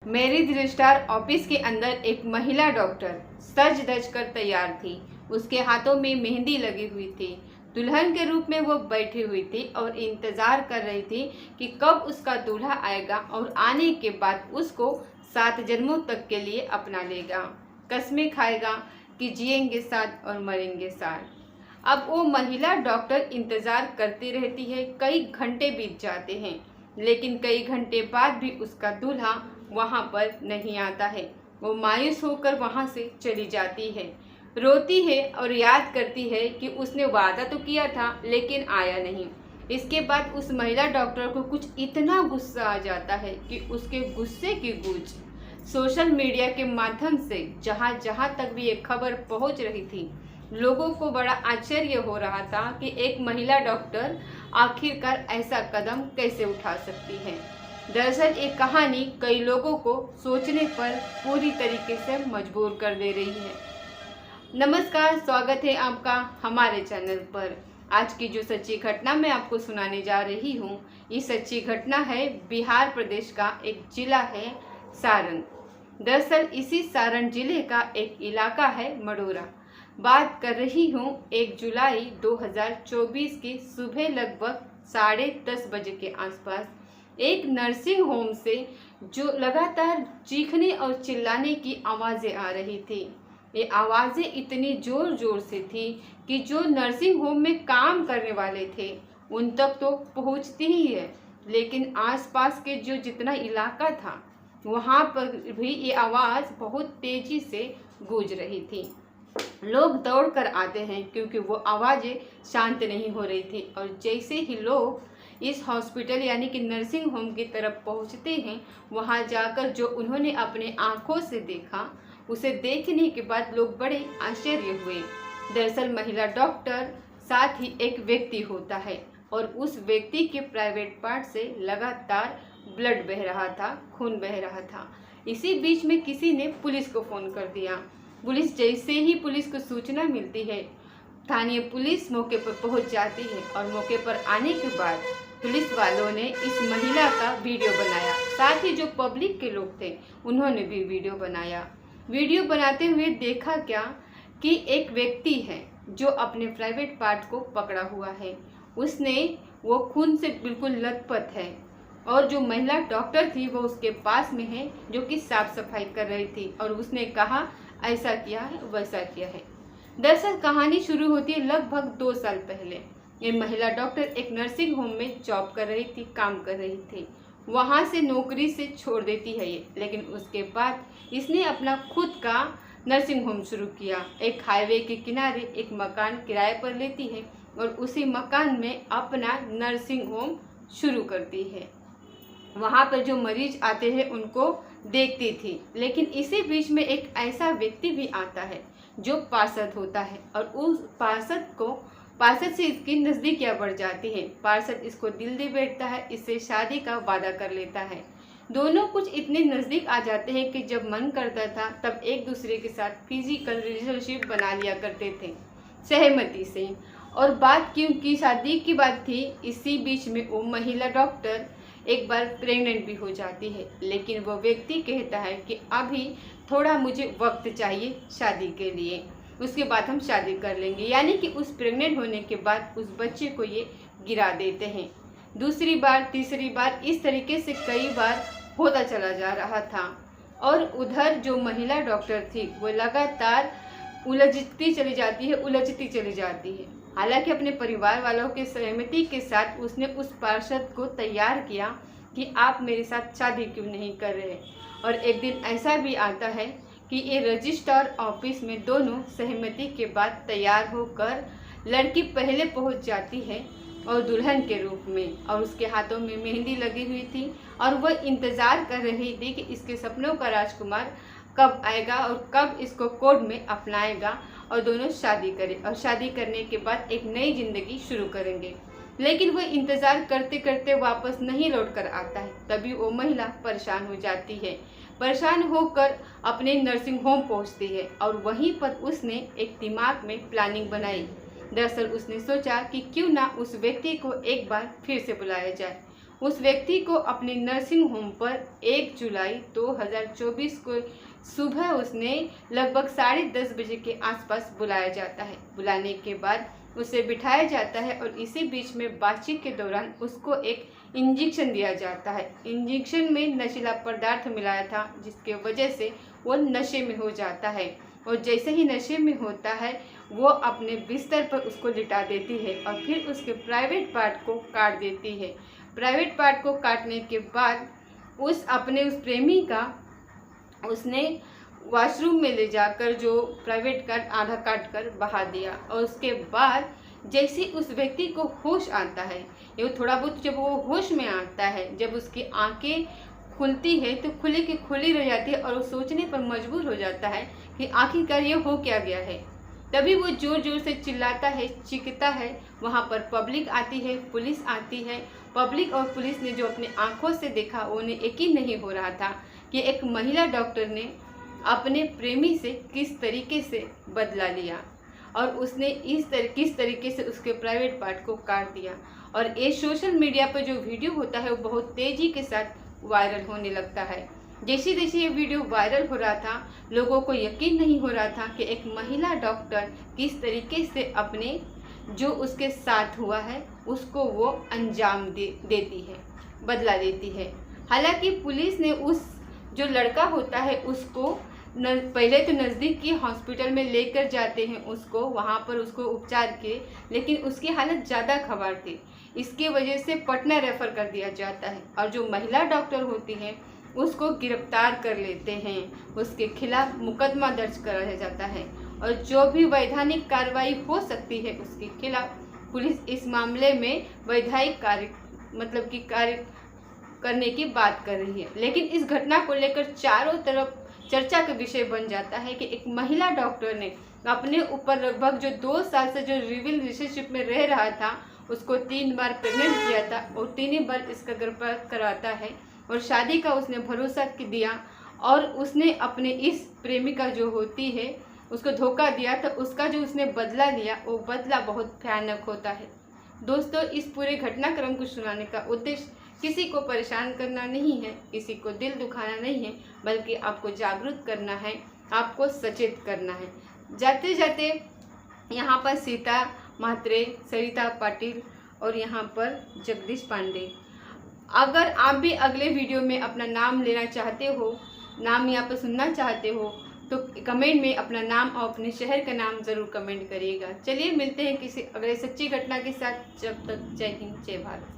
Marriage registrar office के अंदर एक महिला डॉक्टर सज धज कर तैयार थी। उसके हाथों में मेहंदी लगी हुई थी। दुल्हन के रूप में वो बैठी हुई थी और इंतजार कर रही थी कि कब उसका दूल्हा आएगा और आने के बाद उसको 7 जन्मों तक के लिए अपना लेगा। कसमें खाएगा कि जिएंगे साथ और मरेंगे साथ। अब वो महिला डॉक्टर इंतजार करती रहती है। कई घंटे बीत जाते हैं, लेकिन कई घंटे बाद भी उसका दूल्हा वहाँ पर नहीं आता है। वो मायूस होकर वहाँ से चली जाती है, रोती है और याद करती है कि उसने वादा तो किया था लेकिन आया नहीं। इसके बाद उस महिला डॉक्टर को कुछ इतना गुस्सा आ जाता है कि उसके गुस्से की गूंज सोशल मीडिया के माध्यम से जहाँ जहाँ तक भी ये खबर पहुँच रही थी, लोगों को बड़ा आश्चर्य हो रहा था कि एक महिला डॉक्टर आखिरकार ऐसा कदम कैसे उठा सकती है। दरअसल एक कहानी कई लोगों को सोचने पर पूरी तरीके से मजबूर कर दे रही है। नमस्कार, स्वागत है आपका हमारे चैनल पर। आज की जो सच्ची घटना मैं आपको सुनाने जा रही हूँ, ये सच्ची घटना है बिहार प्रदेश का एक जिला है सारण। दरअसल इसी सारण जिले का एक इलाका है मडोरा। बात कर रही हूँ 1 जुलाई 2024 की सुबह लगभग 10:30 बजे के आसपास एक नर्सिंग होम से जो लगातार चीखने और चिल्लाने की आवाज़ें आ रही थी। ये आवाज़ें इतनी ज़ोर ज़ोर से थी कि जो नर्सिंग होम में काम करने वाले थे उन तक तो पहुंचती ही है, लेकिन आसपास के जो जितना इलाका था वहाँ पर भी ये आवाज़ बहुत तेज़ी से गूंज रही थी। लोग दौड़ कर आते हैं क्योंकि वो आवाज़ें शांत नहीं हो रही थी। और जैसे ही लोग इस हॉस्पिटल यानी कि नर्सिंग होम की तरफ पहुंचते हैं, वहां जाकर जो उन्होंने अपने आंखों से देखा, उसे देखने के बाद लोग बड़े आश्चर्य हुए। दरअसल महिला डॉक्टर साथ ही एक व्यक्ति होता है और उस व्यक्ति के प्राइवेट पार्ट से लगातार ब्लड बह रहा था, खून बह रहा था। इसी बीच में किसी ने पुलिस को फ़ोन कर दिया। पुलिस जैसे ही पुलिस को सूचना मिलती है, स्थानीय पुलिस मौके पर पहुंच जाती है और मौके पर आने के बाद पुलिस वालों ने इस महिला का वीडियो बनाया। साथ ही जो पब्लिक के लोग थे उन्होंने भी वीडियो बनाया। वीडियो बनाते हुए देखा क्या कि एक व्यक्ति है जो अपने प्राइवेट पार्ट को पकड़ा हुआ है। वो खून से बिल्कुल लथपथ है और जो महिला डॉक्टर थी वो उसके पास में है, जो कि साफ सफाई कर रही थी और उसने कहा ऐसा किया है वैसा किया है। दरअसल कहानी शुरू होती है लगभग 2 साल पहले। ये महिला डॉक्टर एक नर्सिंग होम में जॉब कर रही थी, काम कर रही थी। वहाँ से नौकरी से छोड़ देती है ये, लेकिन उसके बाद इसने अपना खुद का नर्सिंग होम शुरू किया। एक हाईवे के किनारे एक मकान किराए पर लेती है और उसी मकान में अपना नर्सिंग होम शुरू करती है। वहाँ पर जो मरीज आते हैं उनको देखती थी, लेकिन इसी बीच में एक ऐसा व्यक्ति भी आता है जो पार्षद होता है और उस पार्षद से इसकी नज़दीकियाँ बढ़ जाती है। पार्षद इसको दिल दे बैठता है, इससे शादी का वादा कर लेता है। दोनों कुछ इतने नज़दीक आ जाते हैं कि जब मन करता था तब एक दूसरे के साथ फिजिकल रिलेशनशिप बना लिया करते थे सहमति से। और बात क्योंकि शादी की बात थी, इसी बीच में वो महिला डॉक्टर एक बार प्रेग्नेंट भी हो जाती है, लेकिन वो व्यक्ति कहता है कि अभी थोड़ा मुझे वक्त चाहिए शादी के लिए, उसके बाद हम शादी कर लेंगे। यानी कि उस प्रेग्नेंट होने के बाद उस बच्चे को ये गिरा देते हैं। दूसरी बार, तीसरी बार, इस तरीके से कई बार होता चला जा रहा था। और उधर जो महिला डॉक्टर थी वो लगातार उलझती चली जाती है। हालांकि अपने परिवार वालों के सहमति के साथ उसने उस पार्षद को तैयार किया कि आप मेरे साथ शादी क्यों नहीं कर रहे। और एक दिन ऐसा भी आता है कि ये रजिस्ट्रार ऑफिस में दोनों सहमति के बाद तैयार होकर लड़की पहले पहुंच जाती है और दुल्हन के रूप में, और उसके हाथों में मेहंदी लगी हुई थी और वह इंतज़ार कर रही थी कि इसके सपनों का राजकुमार कब आएगा और कब इसको कोर्ट में अपनाएगा और दोनों शादी करें और शादी करने के बाद एक नई जिंदगी शुरू करेंगे। लेकिन वह इंतज़ार करते करते वापस नहीं लौट कर आता है। तभी वो महिला परेशान हो जाती है। परेशान होकर अपने नर्सिंग होम पहुंचती है और वहीं पर उसने एक दिमाग में प्लानिंग बनाई। दरअसल उसने सोचा कि क्यों ना उस व्यक्ति को एक बार फिर से बुलाया जाए उस व्यक्ति को अपने नर्सिंग होम पर 1 जुलाई 2024 को सुबह उसने लगभग 10:30 बजे के आसपास बुलाया जाता है। बुलाने के बाद उसे बिठाया जाता है और इसी बीच में बातचीत के दौरान उसको एक इंजेक्शन दिया जाता है। इंजेक्शन में नशीला पदार्थ मिलाया था, जिसके वजह से वो नशे में हो जाता है और जैसे ही नशे में होता है वो अपने बिस्तर पर उसको लिटा देती है और फिर उसके प्राइवेट पार्ट को काट देती है। प्राइवेट पार्ट को काटने के बाद उस प्रेमी का उसने वॉशरूम में ले जाकर जो प्राइवेट पार्ट आधा काट कर बहा दिया और उसके बाद जैसे उस व्यक्ति को होश आता है, ये थोड़ा बहुत जब वो होश में आता है, जब उसकी आंखें खुलती है तो खुली की खुली रह जाती है और वो सोचने पर मजबूर हो जाता है कि आखिरकार ये हो क्या गया है। तभी वो जोर जोर से चिल्लाता है, चीखता है। वहाँ पर पब्लिक आती है, पुलिस आती है। पब्लिक और पुलिस ने जो अपने आंखों से देखा उन्हें यकीन नहीं हो रहा था कि एक महिला डॉक्टर ने अपने प्रेमी से किस तरीके से बदला लिया और उसने किस तरीके से उसके प्राइवेट पार्ट को काट दिया। और ये सोशल मीडिया पर जो वीडियो होता है वो बहुत तेज़ी के साथ वायरल होने लगता है। जैसे जैसे ये वीडियो वायरल हो रहा था, लोगों को यकीन नहीं हो रहा था कि एक महिला डॉक्टर किस तरीके से अपने जो उसके साथ हुआ है उसको वो अंजाम देती है, बदला देती है। हालांकि पुलिस ने उस जो लड़का होता है उसको पहले तो नज़दीक की हॉस्पिटल में लेकर जाते हैं उसको, वहाँ पर उसको उपचार किए, लेकिन उसकी हालत ज़्यादा खराब थी। इसके वजह से पटना रेफ़र कर दिया जाता है और जो महिला डॉक्टर होती है उसको गिरफ्तार कर लेते हैं, उसके खिलाफ मुकदमा दर्ज कराया जाता है और जो भी वैधानिक कार्रवाई हो सकती है उसके खिलाफ पुलिस इस मामले में वैधानिक कार्य करने की बात कर रही है। लेकिन इस घटना को लेकर चारों तरफ चर्चा का विषय बन जाता है कि एक महिला डॉक्टर ने अपने ऊपर लगभग जो 2 साल से जो लिव-इन रिलेशनशिप में रह रहा था उसको 3 बार प्रेग्नेंट किया था और 3 बार इसका गर्भपात कराता है और शादी का उसने भरोसा दिया और उसने अपने इस प्रेमिका जो होती है उसको धोखा दिया, तो उसका जो उसने बदला लिया वो बदला बहुत भयानक होता है। दोस्तों, इस पूरे घटनाक्रम को सुनाने का उद्देश्य किसी को परेशान करना नहीं है, किसी को दिल दुखाना नहीं है, बल्कि आपको जागरूक करना है, आपको सचेत करना है। जाते जाते यहाँ पर सीता म्हात्रे, सरिता पाटिल और यहाँ पर जगदीश पांडे। अगर आप भी अगले वीडियो में अपना नाम लेना चाहते हो, नाम यहाँ पर सुनना चाहते हो, तो कमेंट में अपना नाम और अपने शहर का नाम ज़रूर कमेंट करिएगा। चलिए मिलते हैं किसी अगले सच्ची घटना के साथ। जब तक जय हिंद, जय भारत।